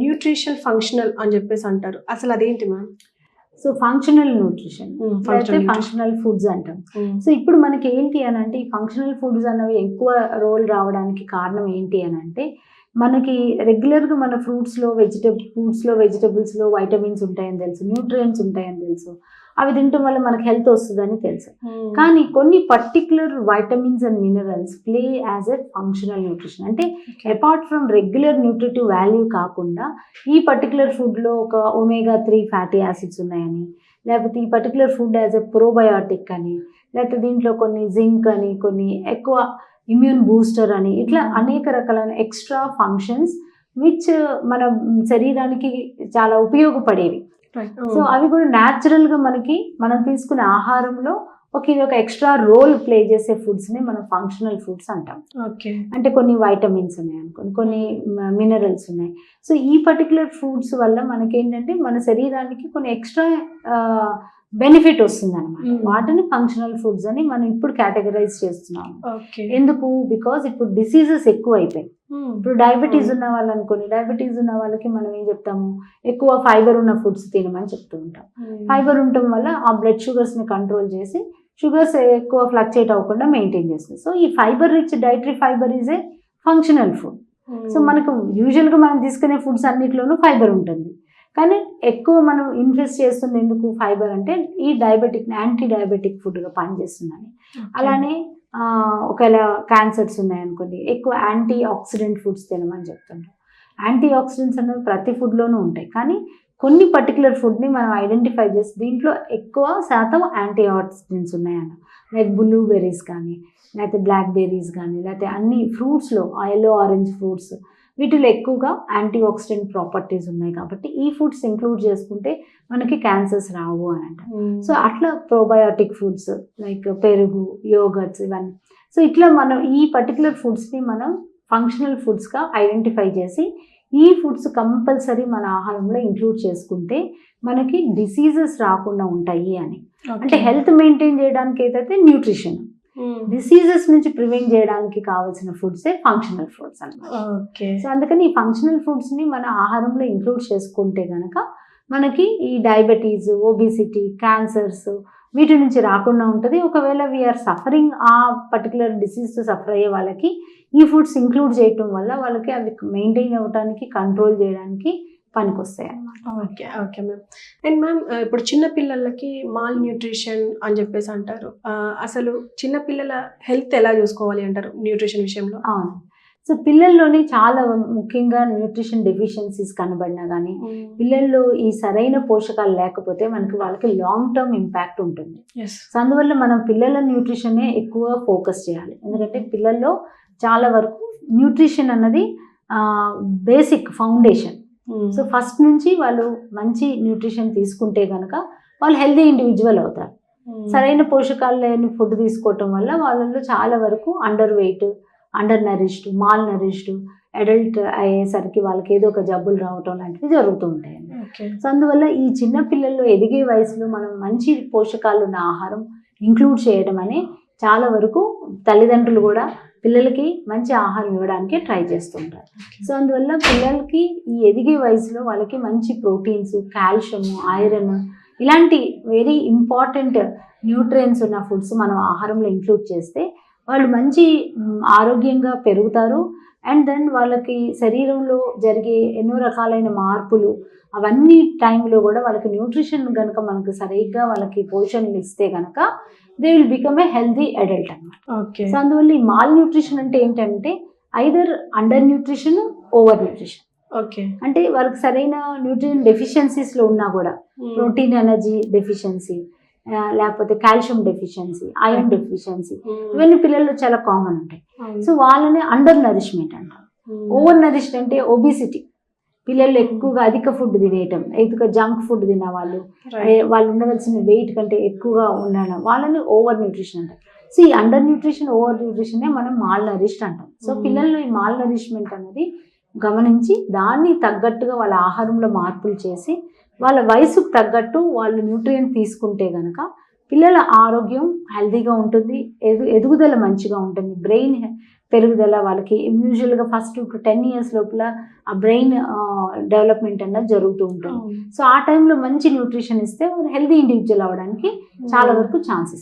Nutrition functional అని చెప్పేసి అంటారు. అసలు అదేంటి మ్యామ్? సో ఫంక్షనల్ న్యూట్రిషన్ అయితే ఫంక్షనల్ ఫుడ్స్ అంటాం. సో ఇప్పుడు మనకి ఏంటి అని అంటే ఈ ఫంక్షనల్ ఫుడ్స్ అనేవి ఎక్కువ రోల్ రావడానికి కారణం ఏంటి అని అంటే మనకి రెగ్యులర్గా మన ఫ్రూట్స్లో వెజిటబుల్స్లో వైటమిన్స్ ఉంటాయని తెలుసు, న్యూట్రియంట్స్ ఉంటాయని తెలుసు, అవి తినటం వల్ల మనకి హెల్త్ వస్తుందని తెలుసు. కానీ కొన్ని particular vitamins and minerals play as a functional nutrition. అంటే apart from regular nutritive value కాకుండా ఈ పర్టిక్యులర్ ఫుడ్లో ఒక omega-3 ఫ్యాటీ యాసిడ్స్ ఉన్నాయని, లేకపోతే ఈ particular food as a probiotic అని, లేకపోతే దీంట్లో కొన్ని జింక్ అని, కొన్ని ఎక్కువ ఇమ్యూన్ బూస్టర్ అని, ఇట్లా అనేక రకాలైన ఎక్స్ట్రా ఫంక్షన్స్ విచ్ మన శరీరానికి చాలా ఉపయోగపడేవి. సో అవి కూడా న్యాచురల్గా మనం తీసుకునే ఆహారంలో ఇది ఒక ఎక్స్ట్రా రోల్ ప్లే చేసే ఫుడ్స్ని మనం ఫంక్షనల్ ఫుడ్స్ అంటాం. అంటే కొన్ని వైటమిన్స్ ఉన్నాయి అనుకోండి, కొన్ని మినరల్స్ ఉన్నాయి. సో ఈ పర్టికులర్ ఫుడ్స్ వల్ల మనకేంటంటే మన శరీరానికి కొన్ని ఎక్స్ట్రా బెనిఫిట్ వస్తుంది అనమాట. వాటిని ఫంక్షనల్ ఫుడ్స్ అని మనం ఇప్పుడు కేటగరైజ్ చేస్తున్నాము. ఎందుకు? బికాజ్ ఇప్పుడు డిసీజెస్ ఎక్కువ అయిపోయాయి. ఇప్పుడు డయాబెటీస్ ఉన్న వాళ్ళు అనుకోండి, డయాబెటీస్ ఉన్న వాళ్ళకి మనం ఏం చెప్తాము, ఎక్కువ ఫైబర్ ఉన్న ఫుడ్స్ తినమని చెప్తూ ఉంటాం. ఫైబర్ ఉండటం వల్ల ఆ బ్లడ్ షుగర్స్ని కంట్రోల్ చేసి షుగర్స్ ఎక్కువ ఫ్లక్చుయేట్ అవ్వకుండా మెయింటైన్ చేస్తుంది. సో ఈ fibre rich dietary fibre is a functional food. So మనకు యూజువల్గా మనం తీసుకునే ఫుడ్స్ అన్నిట్లోనూ ఫైబర్ ఉంటుంది, కానీ ఎక్కువ మనం ఇన్వెస్ట్ చేస్తుంది ఎందుకు ఫైబర్ అంటే ఈ యాంటీ డయాబెటిక్ ఫుడ్గా పనిచేస్తుందని. అలానే ఒకవేళ క్యాన్సర్స్ ఉన్నాయనుకోండి, ఎక్కువ యాంటీ ఆక్సిడెంట్ ఫుడ్స్ తినమని చెప్తుంటాం. యాంటీ ఆక్సిడెంట్స్ అనేవి ప్రతి ఫుడ్లోనూ ఉంటాయి, కానీ కొన్ని పర్టికులర్ ఫుడ్ని మనం ఐడెంటిఫై చేసి దీంట్లో ఎక్కువ శాతం యాంటీ ఆక్సిడెంట్స్ ఉన్నాయన్న, లైక్ బ్లూబెర్రీస్ కానీ, లేకపోతే బ్లాక్ బెర్రీస్ కానీ, లేకపోతే అన్ని ఫ్రూట్స్లో ఎల్లో ఆరెంజ్ ఫ్రూట్స్, వీటిలో ఎక్కువగా యాంటీ ఆక్సిడెంట్ ప్రాపర్టీస్ ఉన్నాయి. కాబట్టి ఈ ఫుడ్స్ ఇంక్లూడ్ చేసుకుంటే మనకి క్యాన్సర్స్ రావు అని అంట. సో అట్లా ప్రోబయోటిక్ ఫుడ్స్ లైక్ పెరుగు, యోగర్ట్స్ ఇవన్నీ. సో ఇట్లా మనం ఈ పర్టికులర్ ఫుడ్స్ని మనం ఫంక్షనల్ ఫుడ్స్గా ఐడెంటిఫై చేసి ఈ ఫుడ్స్ కంపల్సరీ మన ఆహారంలో ఇంక్లూడ్ చేసుకుంటే మనకి డిసీజెస్ రాకుండా ఉంటాయి అని. అంటే హెల్త్ మెయింటైన్ చేయడానికి ఏదైతే న్యూట్రిషన్, డిసీజెస్ నుంచి ప్రివెంట్ చేయడానికి కావాల్సిన ఫుడ్సే ఫంక్షనల్ ఫుడ్స్ అన్నమాట. సో అందుకని ఈ ఫంక్షనల్ ఫుడ్స్ని మన ఆహారంలో ఇంక్లూడ్ చేసుకుంటే కనుక మనకి ఈ డయాబెటీస్, ఒబిసిటీ, క్యాన్సర్స్ వీటి నుంచి రాకుండా ఉంటుంది. ఒకవేళ వీఆర్ సఫరింగ్ ఆ పర్టికులర్ డిసీజ్ సఫర్ అయ్యే వాళ్ళకి ఈ ఫుడ్స్ ఇంక్లూడ్ చేయటం వల్ల వాళ్ళకి అవి మెయింటైన్ అవ్వడానికి, కంట్రోల్ చేయడానికి పనికొస్తాయి అన్నమాట. Okay ma'am. అండ్ మ్యామ్, ఇప్పుడు చిన్నపిల్లలకి మాల్ న్యూట్రిషన్ అని చెప్పేసి అంటారు. అసలు చిన్నపిల్లల హెల్త్ ఎలా చూసుకోవాలి అంటారు న్యూట్రిషన్ విషయంలో? అవును. సో పిల్లల్లోని చాలా ముఖ్యంగా న్యూట్రిషన్ డెఫిషియన్సీస్ కనబడినా కానీ పిల్లల్లో ఈ సరైన పోషకాలు లేకపోతే వాళ్ళకి లాంగ్ టర్మ్ ఇంపాక్ట్ ఉంటుంది. సో అందువల్ల మనం పిల్లల న్యూట్రిషన్నే ఎక్కువ ఫోకస్ చేయాలి. ఎందుకంటే పిల్లల్లో చాలా వరకు న్యూట్రిషన్ అన్నది బేసిక్ ఫౌండేషన్. సో ఫస్ట్ నుంచి వాళ్ళు మంచి న్యూట్రిషన్ తీసుకుంటే కనుక వాళ్ళు హెల్దీ ఇండివిజువల్ అవుతారు. సరైన పోషకాలు లేని ఫుడ్ తీసుకోవటం వల్ల వాళ్ళలో చాలా వరకు under weight, under nourished, mall nourished, adult అయ్యేసరికి వాళ్ళకి ఏదో ఒక జబ్బులు రావటం లాంటివి జరుగుతూ ఉంటాయండి. సో అందువల్ల ఈ చిన్న పిల్లల్లో ఎదిగే వయసులో మనం మంచి పోషకాలు ఉన్న ఆహారం ఇంక్లూడ్ చేయడం అని చాలా వరకు తల్లిదండ్రులు కూడా పిల్లలకి మంచి ఆహారం ఇవ్వడానికి ట్రై చేస్తుంటారు. సో అందువల్ల పిల్లలకి ఈ ఎదిగే వయసులో వాళ్ళకి మంచి ప్రోటీన్స్, కాల్షియం, ఐరన్ ఇలాంటి వెరీ ఇంపార్టెంట్ న్యూట్రియన్స్ ఉన్న ఫుడ్స్ మనం ఆహారంలో ఇంక్లూడ్ చేస్తే వాళ్ళు మంచి ఆరోగ్యంగా పెరుగుతారు. అండ్ దెన్ వాళ్ళకి శరీరంలో జరిగే ఎన్నో రకాలైన మార్పులు అవన్నీ టైంలో కూడా వాళ్ళకి న్యూట్రిషన్ కనుక మనకు సరిగ్గా వాళ్ళకి పోషణలు ఇస్తే కనుక they will become a healthy adult అన్నమాట. సో అందువల్ల ఈ మాల్ న్యూట్రిషన్ అంటే ఏంటంటే either under nutrition, over nutrition. అంటే వాళ్ళకి సరైన న్యూట్రిషన్ డెఫిషియన్సీస్లో ఉన్నా కూడా ప్రోటీన్, ఎనర్జీ డెఫిషియన్సీ, లేకపోతే కాల్షియం డెఫిషియన్సీ, ఐరన్ డెఫిషియన్సీ, ఇవన్నీ పిల్లల్లో చాలా కామన్ ఉంటాయి. సో వాళ్ళని అండర్ నరిష్మెంట్ అంటారు. ఓవర్ నరిష్డ్ అంటే ఒబిసిటీ, పిల్లలు ఎక్కువగా అధిక ఫుడ్ తినేయటం, ఎక్కువగా జంక్ ఫుడ్ తిన్న వాళ్ళు ఉండవలసిన వెయిట్ కంటే ఎక్కువగా ఉండడం, వాళ్ళని ఓవర్ న్యూట్రిషన్ అంటారు. సో ఈ అండర్ న్యూట్రిషన్, ఓవర్ న్యూట్రిషనే మనం మాల్ నరిష్డ్ అంటాం. సో పిల్లల్లో ఈ మాల్ నరిష్మెంట్ అనేది గమనించి దాన్ని తగ్గట్టుగా వాళ్ళ ఆహారంలో మార్పులు చేసి వాళ్ళ వయసుకు తగ్గట్టు వాళ్ళు న్యూట్రియంట్ తీసుకుంటే కనుక పిల్లల ఆరోగ్యం హెల్తీగా ఉంటుంది, ఎదుగుదల మంచిగా ఉంటుంది, బ్రెయిన్ పెరుగుదల, వాళ్ళకి యూజువల్గా ఫస్ట్ 10 years లోపల ఆ బ్రెయిన్ డెవలప్మెంట్ అన్నది జరుగుతూ ఉంటుంది. సో ఆ టైంలో మంచి న్యూట్రిషన్ ఇస్తే హెల్దీ ఇండివిజువల్ అవడానికి చాలా వరకు ఛాన్సెస్